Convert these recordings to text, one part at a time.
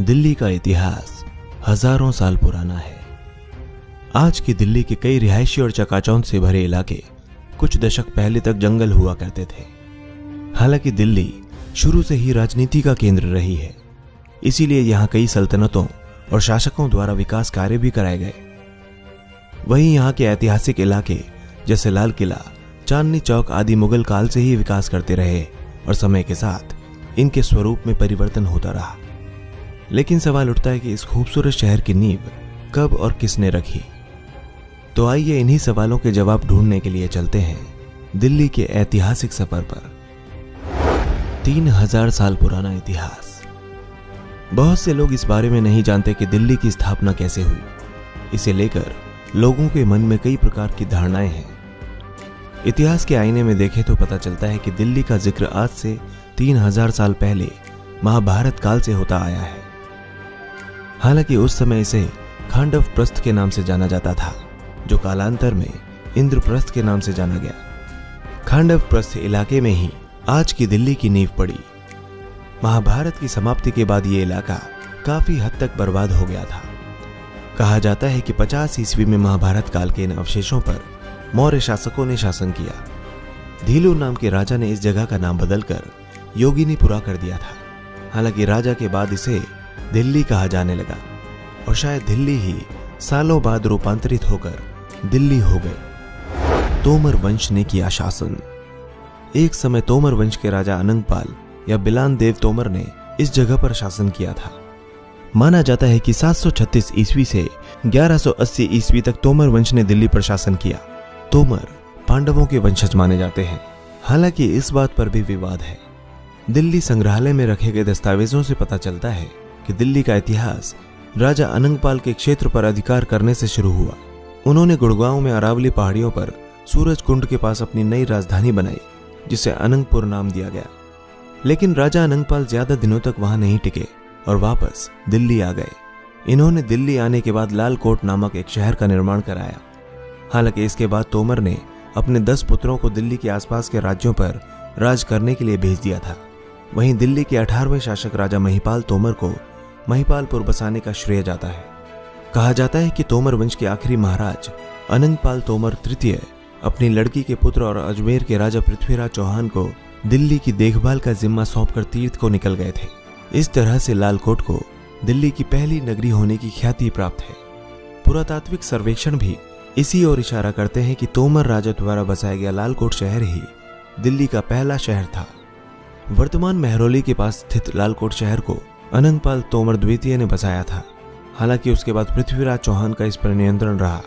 दिल्ली का इतिहास हजारों साल पुराना है। आज की दिल्ली के कई रिहायशी और चकाचौंध से भरे इलाके कुछ दशक पहले तक जंगल हुआ करते थे। हालांकि दिल्ली शुरू से ही राजनीति का केंद्र रही है, इसीलिए यहाँ कई सल्तनतों और शासकों द्वारा विकास कार्य भी कराए गए। वहीं यहाँ के ऐतिहासिक इलाके जैसे लाल किला, चांदनी चौक आदि मुगल काल से ही विकास करते रहे और समय के साथ इनके स्वरूप में परिवर्तन होता रहा। लेकिन सवाल उठता है कि इस खूबसूरत शहर की नींव कब और किसने रखी। तो आइए इन्हीं सवालों के जवाब ढूंढने के लिए चलते हैं दिल्ली के ऐतिहासिक सफर पर। 3000 साल पुराना इतिहास। बहुत से लोग इस बारे में नहीं जानते कि दिल्ली की स्थापना कैसे हुई। इसे लेकर लोगों के मन में कई प्रकार की धारणाएं हैं। इतिहास के आईने में देखें तो पता चलता है कि दिल्ली का जिक्र आज से 3000 साल पहले महाभारत काल से होता आया है। हालांकि उस समय इसे खांडव प्रस्थ के नाम से जाना जाता था, जो कालांतर में इंद्रप्रस्थ के नाम से जाना गया। खांडव प्रस्थ इलाके में ही आज की दिल्ली की नींव पड़ी। महाभारत की समाप्ति के बाद यह इलाका काफी हद तक बर्बाद हो गया था। कहा जाता है कि 50 ईस्वी में महाभारत काल के इन अवशेषों पर मौर्य शासकों ने शासन किया। धीलु नाम के राजा ने इस जगह का नाम बदलकर योगिनीपुरा कर दिया था। हालांकि राजा के बाद इसे दिल्ली कहा जाने लगा और शायद दिल्ली ही सालों बाद रूपांतरित होकर दिल्ली हो गई। तोमर वंश ने किया शासन। एक समय तोमर वंश के राजा अनंगपाल या बिलान देव तोमर ने इस जगह पर शासन किया था। माना जाता है कि 736 ईस्वी से 1180 ईस्वी तक तोमर वंश ने दिल्ली पर शासन किया। तोमर पांडवों के वंशज माने जाते हैं। हालांकि इस बात पर भी विवाद है। दिल्ली संग्रहालय में रखे गए दस्तावेजों से पता चलता है कि दिल्ली का इतिहास राजा अनंगपाल के क्षेत्र पर अधिकार करने से शुरू हुआ। उन्होंने गुड़गांव में अरावली पहाड़ियों पर सूरज कुंड के पास अपनी नई राजधानी बनाई, जिसे अनंगपुर नाम दिया गया। लेकिन राजा अनंगपाल ज्यादा दिनों तक वहां नहीं टिके और वापस दिल्ली आ गए। इन्होंने दिल्ली आने के बाद लाल कोट नामक एक शहर का निर्माण कराया। हालांकि इसके बाद तोमर ने अपने 10 पुत्रों को दिल्ली के आसपास के राज्यों पर राज करने के लिए भेज दिया था। वहीं दिल्ली के 18वें शासक राजा महिपाल तोमर को महिपालपुर बसाने का श्रेय जाता है। कहा जाता है कि तोमर वंश के आखिरी महाराज अनंगपाल तोमर तृतीय अपनी लड़की के पुत्र और अजमेर के राजा पृथ्वीराज चौहान को दिल्ली की देखभाल का जिम्मा सौंपकर तीर्थ को निकल गए थे। इस तरह से लालकोट को दिल्ली की पहली नगरी होने की ख्याति प्राप्त है। पुरातात्विक सर्वेक्षण भी इसी ओर इशारा करते हैं कि तोमर राजा द्वारा बसाया गया लालकोट शहर ही दिल्ली का पहला शहर था। वर्तमान मेहरौली के पास स्थित लालकोट शहर को अनंगपाल तोमर द्वितीय ने बसाया था। हालांकि उसके बाद पृथ्वीराज चौहान का इस पर नियंत्रण रहा।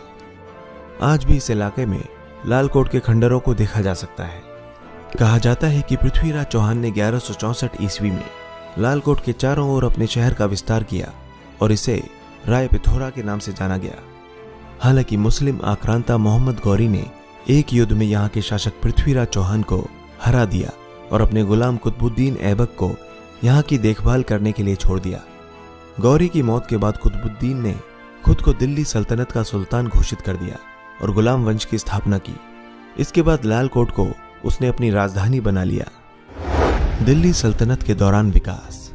आज भी इस इलाके में लालकोट के खंडरों को देखा जा सकता है। कहा जाता है कि पृथ्वीराज चौहान ने 1164 ईस्वी में लालकोट के चारों ओर अपने शहर का विस्तार किया और इसे राय पिथौरा के नाम से जाना गया। हालांकि मुस्लिम आक्रांता मोहम्मद गौरी ने एक युद्ध में यहाँ के शासक पृथ्वीराज चौहान को हरा दिया और अपने गुलाम कुतुबुद्दीन ऐबक को यहाँ की देखभाल करने के लिए छोड़ दिया। गौरी की मौत के बाद कुतुबुद्दीन ने खुद को दिल्ली सल्तनत का सुल्तान घोषित कर दिया और गुलाम वंश की स्थापना की। इसके बाद लालकोट को उसने अपनी राजधानी बना लिया। दिल्ली सल्तनत के दौरान विकास।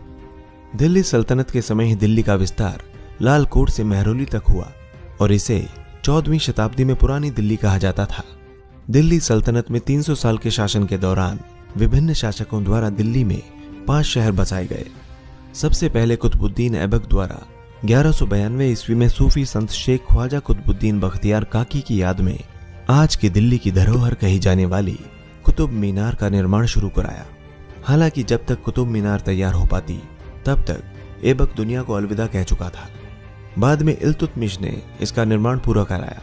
दिल्ली सल्तनत के समय ही दिल्ली का विस्तार लालकोट से मेहरौली तक हुआ और इसे 14वीं शताब्दी में पुरानी दिल्ली कहा जाता था। दिल्ली सल्तनत में 300 साल के शासन के दौरान विभिन्न शासकों द्वारा दिल्ली में 5 शहर बसाए गए। सबसे पहले कुतुबुद्दीन ऐबक द्वारा 1192 ईस्वी में सूफी संत शेख ख्वाजा कुतुबुद्दीन बख्तियार काकी की याद में आज की दिल्ली की धरोहर कही जाने वाली कुतुब मीनार का निर्माण शुरू कराया। हालांकि जब तक कुतुब मीनार तैयार हो पाती तब तक ऐबक दुनिया को अलविदा कह चुका था। बाद में इल्तुतमिश ने इसका निर्माण पूरा कराया।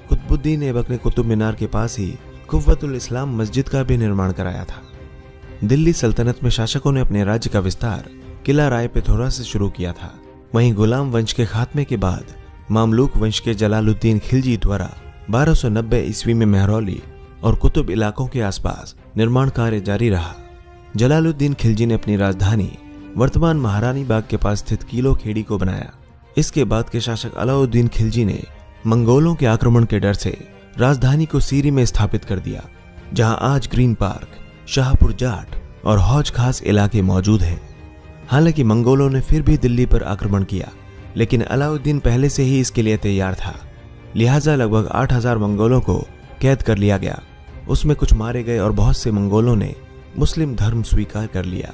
कुतुबुद्दीन ऐबक ने कुतुब मीनार के पास ही कुव्वतुल इस्लाम मस्जिद का भी निर्माण कराया था। दिल्ली सल्तनत में शासकों ने अपने राज्य का विस्तार किला राय पिथौरा से शुरू किया था। वहीं गुलाम वंश के खात्मे के बाद मामलूक वंश के जलालुद्दीन खिलजी द्वारा 1290 ईस्वी में मेहरौली और कुतुब इलाकों के आसपास निर्माण कार्य जारी रहा। जलालुद्दीन खिलजी ने अपनी राजधानी वर्तमान महारानी बाग के पास स्थित किलो खेड़ी को बनाया। इसके बाद के शासक अलाउद्दीन खिलजी ने मंगोलों के आक्रमण के डर से राजधानी को सीरी में स्थापित कर दिया, जहां आज ग्रीन पार्क, शाहपुर जाट और हौज खास इलाके मौजूद हैं। हालांकि मंगोलों ने फिर भी दिल्ली पर आक्रमण किया, लेकिन अलाउद्दीन पहले से ही इसके लिए तैयार था। लिहाजा लगभग 8000 मंगोलों को कैद कर लिया गया। उसमें कुछ मारे गए और बहुत से मंगोलों ने मुस्लिम धर्म स्वीकार कर लिया।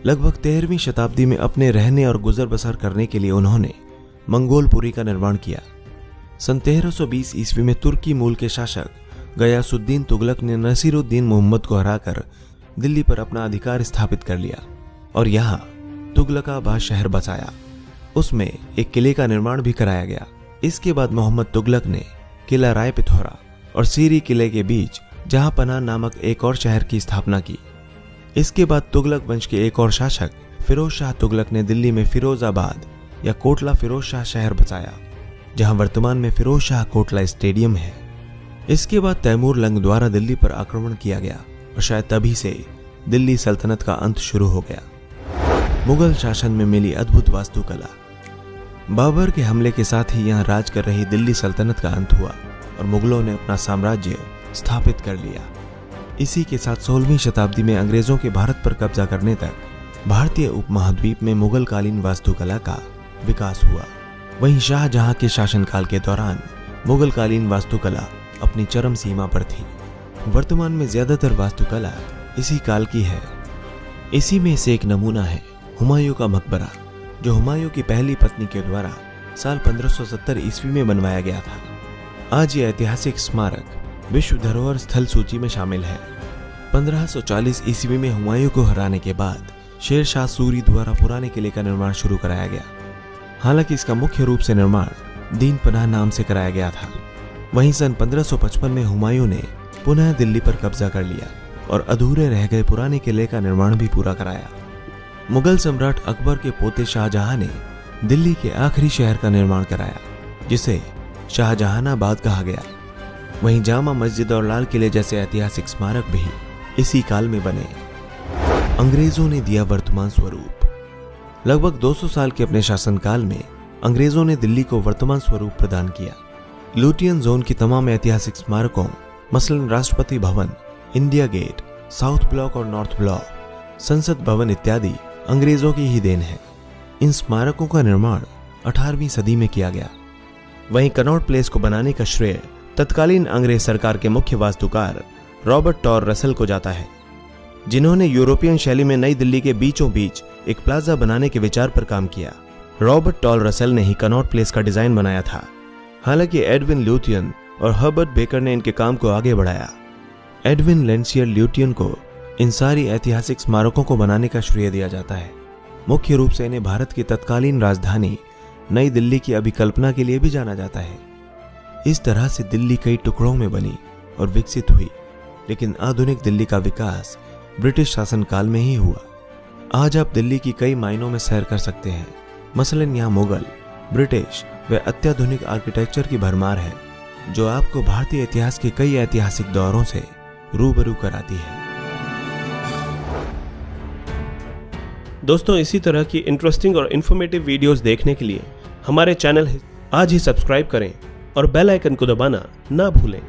लगभग 13वीं शताब्दी में अपने रहने और गुजर बसर करने के लिए उन्होंने मंगोलपुरी का निर्माण किया। सन 1320 ईस्वी में तुर्की मूल के शासक गयासुद्दीन तुगलक ने नसीरुद्दीन मोहम्मद को हराकर दिल्ली पर अपना अधिकार स्थापित कर लिया और यहाँ तुगलकाबाद शहर बसाया। उसमें एक किले का निर्माण भी कराया गया। इसके बाद मोहम्मद तुगलक ने किला राय पिथौरा और सीरी किले के बीच जहांपनाह नामक एक और शहर की स्थापना की। इसके बाद तुगलक वंश के एक और शासक फिरोज शाह तुगलक ने दिल्ली में फिरोजाबाद या कोटला फिरोज शाह शहर बसाया, जहां वर्तमान में फिरोज शाह कोटला स्टेडियम है। इसके बाद तैमूर लंग द्वारा दिल्ली पर आक्रमण किया गया और शायद तभी से दिल्ली सल्तनत का अंत शुरू हो गया। मुगल शासन में मिली अद्भुत वास्तुकला। बाबर के हमले के साथ ही यहाँ राज कर रही दिल्ली सल्तनत का अंत हुआ और मुगलों ने अपना साम्राज्य स्थापित कर लिया। इसी के साथ 16वीं शताब्दी में अंग्रेजों के भारत पर कब्जा करने तक भारतीय उपमहाद्वीप में मुगल कालीन वास्तुकला का विकास हुआ। वहीं शाहजहां के शासनकाल के दौरान मुगल कालीन वास्तुकला अपनी चरम सीमा पर थी। वर्तमान में ज्यादातर वास्तुकला इसी काल की है। इसी में से एक नमूना है हुमायूं का मकबरा, जो हुमायूं की पहली पत्नी के द्वारा साल 1570 ईस्वी में बनवाया गया था। आज यह ऐतिहासिक स्मारक विश्व धरोहर स्थल सूची में शामिल है। 1540 ईस्वी में हुमायूं को हराने के बाद शेर शाह सूरी द्वारा पुराने किले का निर्माण शुरू कराया गया। हालांकि इसका मुख्य रूप से निर्माण दीन पनाह नाम से कराया गया था। वहीं सन 1555 में हुमायूं ने पुनः दिल्ली पर कब्जा कर लिया और अधूरे रह गए पुराने किले का निर्माण भी पूरा कराया। मुगल सम्राट अकबर के पोते शाहजहां ने दिल्ली के आखिरी शहर का निर्माण कराया, जिसे शाहजहानाबाद कहा गया। वहीं जामा मस्जिद और लाल किले जैसे ऐतिहासिक स्मारक भी इसी काल में बने। अंग्रेजों ने दिया वर्तमान स्वरूप। लगभग 200 साल के अपने शासनकाल में अंग्रेजों ने दिल्ली को वर्तमान स्वरूप प्रदान किया। लुटियन जोन की तमाम ऐतिहासिक स्मारकों मसलन Rashtrapati Bhavan, India gate, south block और नॉर्थ ब्लॉक, संसद भवन इत्यादि अंग्रेजों की ही देन है। इन स्मारकों का निर्माण 18वीं सदी में किया गया। वहीं कनॉट प्लेस को बनाने का श्रेय तत्कालीन अंग्रेज सरकार के मुख्य वास्तुकार रॉबर्ट टॉर रसेल को जाता है, जिन्होंने यूरोपियन शैली में नई दिल्ली के बीचों बीच एक प्लाजा बनाने के विचार पर काम किया। रॉबर्ट टॉर रसेल ने ही कनॉट प्लेस का डिजाइन बनाया था। हालांकि एडविन ल्यूटियन और हर्बर्ट बेकर ने इनके काम को आगे बढ़ाया। एडविन लेंसियर ल्यूटियन को इन सारी ऐतिहासिक स्मारकों को बनाने का श्रेय दिया जाता है। मुख्य रूप से इन्हें भारत की तत्कालीन राजधानी नई दिल्ली की अभिकल्पना के लिए भी जाना जाता है। इस तरह से दिल्ली कई टुकड़ों में बनी और विकसित हुई, लेकिन आधुनिक दिल्ली का विकास ब्रिटिश शासनकाल में ही हुआ। आज आप दिल्ली की कई मायनों में सैर कर सकते हैं। मसलन यहाँ मुगल, ब्रिटिश व अत्याधुनिक आर्किटेक्चर की भरमार है, जो आपको भारतीय इतिहास के कई ऐतिहासिक दौरों से रूबरू कराती है। दोस्तों, इसी तरह की इंटरेस्टिंग और इन्फॉर्मेटिव वीडियोस देखने के लिए हमारे चैनल आज ही सब्सक्राइब करें और बेल आइकन को दबाना ना भूलें।